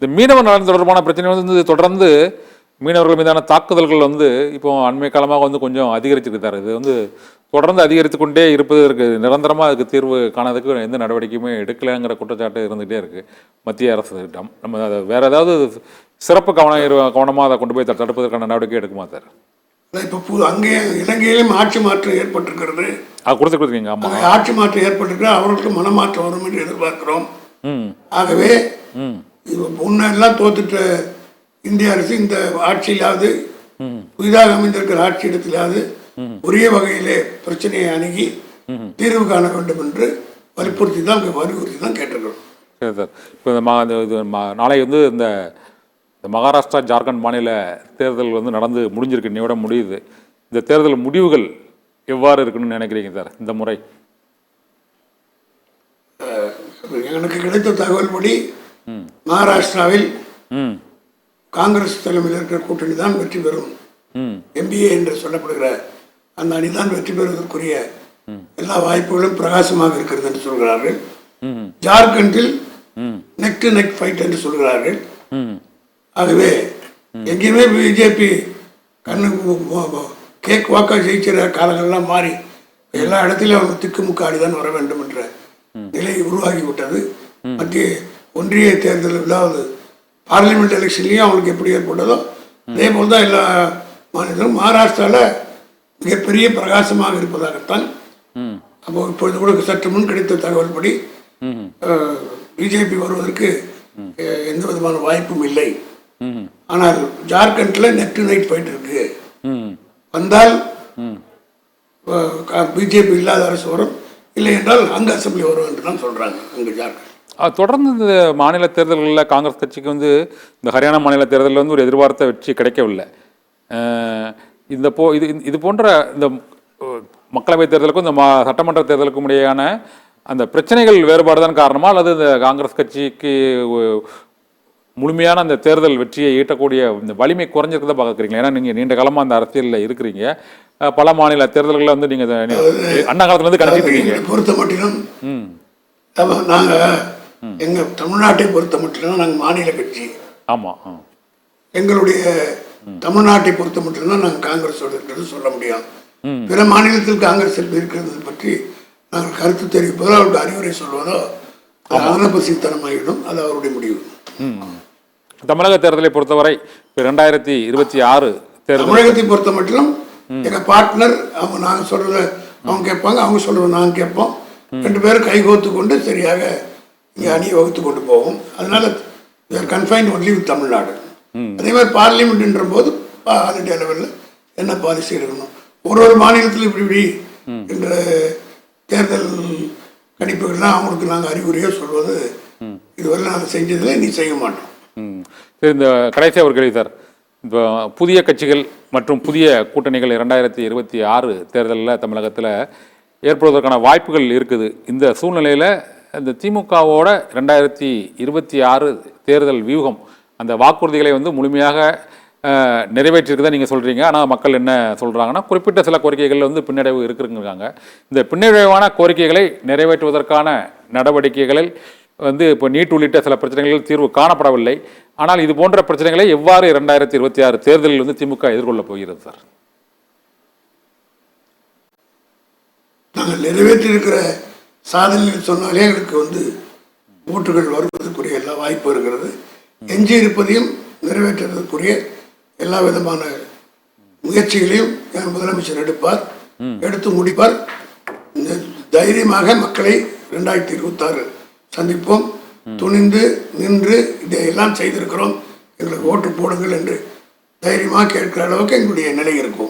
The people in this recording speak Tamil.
இந்த மீனவ நலன் தொடர்பான பிரச்சனை வந்து தொடர்ந்து மீனவர்கள் மீதான தாக்குதல்கள் வந்து இப்போ அண்மை காலமாக வந்து கொஞ்சம் அதிகரிச்சுருக்காரு. இது வந்து தொடர்ந்து அதிகரித்து கொண்டே இருப்பதற்கு நிரந்தரமாக அதுக்கு தீர்வு காணதுக்கு எந்த நடவடிக்கையுமே எடுக்கலைங்கிற குற்றச்சாட்டு இருந்துகிட்டே இருக்குது மத்திய அரசிடம். நம்ம அதை வேறு ஏதாவது சிறப்பு கவனமாக அதை கொண்டு போய் தடுப்பதற்கான நடவடிக்கை எடுக்குமா சார்? இப்போ அங்கேயே இலங்கையிலும் ஆட்சி மாற்றம் ஏற்பட்டிருக்கிறது. கொடுத்துருக்கீங்க. ஆமாம், ஆட்சி மாற்றம் ஏற்பட்டிருக்கிறது. அவர்களுக்கு மனமாற்றம் வரும் என்று எதிர்பார்க்கிறோம். ஆகவே முன்னெல்லாம் தோத்துட்ட இந்திய அரசு இந்த ஆட்சியிலாவது புதிதாக அமைந்திருக்கிற ஆட்சி இடத்திலாவது உரிய வகையிலே பிரச்சனையை அணுகி தீர்வு காண வேண்டும் என்று வலியுறுத்தி தான் கேட்டிருக்கிறோம். சரி சார். இப்போ நாளை வந்து இந்த மகாராஷ்டிரா ஜார்க்கண்ட் மாநில தேர்தல் வந்து நடந்து முடிஞ்சிருக்கு, இன்னையோட முடியுது. இந்த தேர்தல் முடிவுகள் எவ்வாறு இருக்குன்னு நினைக்கிறீங்க சார் இந்த முறை? எனக்கு கிடைத்த தகவல் படி மகாராஷ்டிராவில் காங்கிரஸ் தலைமையில் இருக்கிற கூட்டணி தான் வெற்றி பெறும். எம்பிஏ என்று சொல்லப்படுகிற அந்த அணிதான் வெற்றி பெறுவதற்குரிய எல்லா வாய்ப்புகளும் பிரகாசமாக இருக்கிறது என்று சொல்கிறார்கள். ஜார்க்கண்டில் நெக் டு நெக் ஃபைட் என்று சொல்கிறார்கள். ஆகவே எங்கேயுமே பிஜேபி கேக் வாக்கா ஜெயிக்கிற காலங்கள்லாம் மாறி எல்லா இடத்திலும் அவங்க திக்குமுக்காடிதான் வர வேண்டும் என்ற நிலை உருவாகிவிட்டது. மத்திய ஒன்றிய தேர்தல் இல்லாத பார்லிமெண்ட் எலெக்ஷன்லையும் அவங்களுக்கு எப்படி ஏற்பட்டதோ அதே போல் தான் எல்லா மாநிலங்களும் மகாராஷ்டிராவில் மிகப்பெரிய பிரகாசமாக இருப்பதாகத்தான். அப்போ இப்பொழுது கூட சற்று முன் கிடைத்த தகவல் படி பிஜேபி வருவதற்கு எந்த விதமான வாய்ப்பும் இல்லை. ஆனால் ஜார்க்கண்டில் நெக் டு நெக் போயிட்டு இருக்கு. வந்தால் பிஜேபி இல்லாத அரசு வரும், இல்லை என்றால் அங்கே அசம்பிளி வரும் என்று தான் சொல்கிறாங்க அங்கே ஜார்க்கண்ட். தொடர்ந்து இந்த மாநில தேர்தல்களில் காங்கிரஸ் கட்சிக்கு வந்து இந்த ஹரியானா மாநில தேர்தலில் வந்து ஒரு எதிர்பார்த்த வெற்றி கிடைக்கவில்லை. இது போன்ற இந்த மக்களவைத் தேர்தலுக்கும் இந்த சட்டமன்ற தேர்தலுக்கும் இடையான அந்த பிரச்சனைகள் வேறுபாடு தான் காரணமா, அல்லது இந்த காங்கிரஸ் கட்சிக்கு முழுமையான அந்த தேர்தல் வெற்றியை ஈட்டக்கூடிய இந்த வலிமை குறைஞ்சிருக்கிறத பார்க்குறீங்களா? ஏன்னா நீங்கள் நீண்ட காலமாக அந்த அரசியலில் இருக்கிறீங்க, பல மாநில தேர்தல்களில் வந்து நீங்கள் அண்ணா காலத்துலேருந்து கணிச்சிட்டு இருக்கீங்க. பொறுத்த மட்டிலும் நாங்கள் எங்கள் தமிழ்நாட்டை பொறுத்த மட்டும்தான் நாங்கள் மாநில கட்சி. ஆமாம், எங்களுடைய தமிழ்நாட்டை பொறுத்த மட்டும்தான் நாங்கள் காங்கிரஸோடு சொல்ல முடியும். பிற மாநிலத்தில் காங்கிரஸ் இருக்கிறது பற்றி நாங்கள் கருத்து தெரிவிப்பதோ அவருக்கு அறிவுரை சொல்வதோ அனபசித்தனமாகிடும். அது அவருடைய முடிவு. தமிழக தேர்தலை பொறுத்தவரை 2026 தேர்தல் தமிழகத்தை பொறுத்த மட்டும் எங்கள் பார்ட்னர் அவங்க நாங்கள் சொல்கிறத அவங்க கேட்பாங்க, அவங்க சொல்கிறத நாங்கள் கேட்போம். 2 பேரும் கைகோத்து கொண்டு சரியாக இங்கே அணியை வகுத்து கொண்டு போவோம். அதனால கன்ஃபைன்ட் ஒன்லி வித் தமிழ்நாடு. அதே மாதிரி பார்லிமெண்ட்ன்ற போது ஆல் இண்டியா லெவலில் என்ன பாலிசி எடுக்கணும், ஒரு மாநிலத்தில் இப்படி என்ற தேர்தல் கணிப்புகள்லாம் அவங்களுக்கு நாங்கள் அறிகுறியாக சொல்வது இதுவரை நாங்கள் செஞ்சதில்லை, நீ செய்ய மாட்டோம். இந்த கடைசி ஒரு கேள்வி சார். இப்போ புதிய கட்சிகள் மற்றும் புதிய கூட்டணிகள் 2026 தேர்தலில் தமிழகத்தில் ஏற்படுவதற்கான வாய்ப்புகள் இருக்குது. இந்த சூழ்நிலையில் இந்த திமுகவோட 2026 தேர்தல் வியூகம் அந்த வாக்குறுதிகளை வந்து முழுமையாக நிறைவேற்றிருக்குதான் நீங்கள் சொல்கிறீங்க. ஆனால் மக்கள் என்ன சொல்கிறாங்கன்னா, குறிப்பிட்ட சில கோரிக்கைகள் வந்து பின்னடைவு இருக்குங்கிறாங்க. இந்த பின்னடைவான கோரிக்கைகளை நிறைவேற்றுவதற்கான நடவடிக்கைகளில் வந்து இப்போ நீட் உள்ளிட்ட சில பிரச்சனைகள் தீர்வு காணப்படவில்லை. ஆனால் இது போன்ற பிரச்சனைகளை எவ்வாறு 2026 தேர்தலில் வந்து திமுக எதிர்கொள்ள போகிறது சார்? நாங்கள் நிறைவேற்றியிருக்கிற சாதனைகள் சொன்னாலே எங்களுக்கு வந்து ஓட்டுகள் வருவதற்குரிய எல்லா வாய்ப்பு இருக்கிறது. எஞ்சி இருப்பதையும் நிறைவேற்றுவதற்குரிய எல்லா விதமான முயற்சிகளையும் முதலமைச்சர் எடுத்து முடிப்பார். தைரியமாக மக்களை 2026 சந்திப்போம். துணிந்து நின்று இதையெல்லாம் செய்திருக்கிறோம், எங்களுக்கு ஓட்டு போடுங்கள் என்று தைரியமாக கேட்கிற அளவுக்கு எங்களுடைய நிலை இருக்கும்.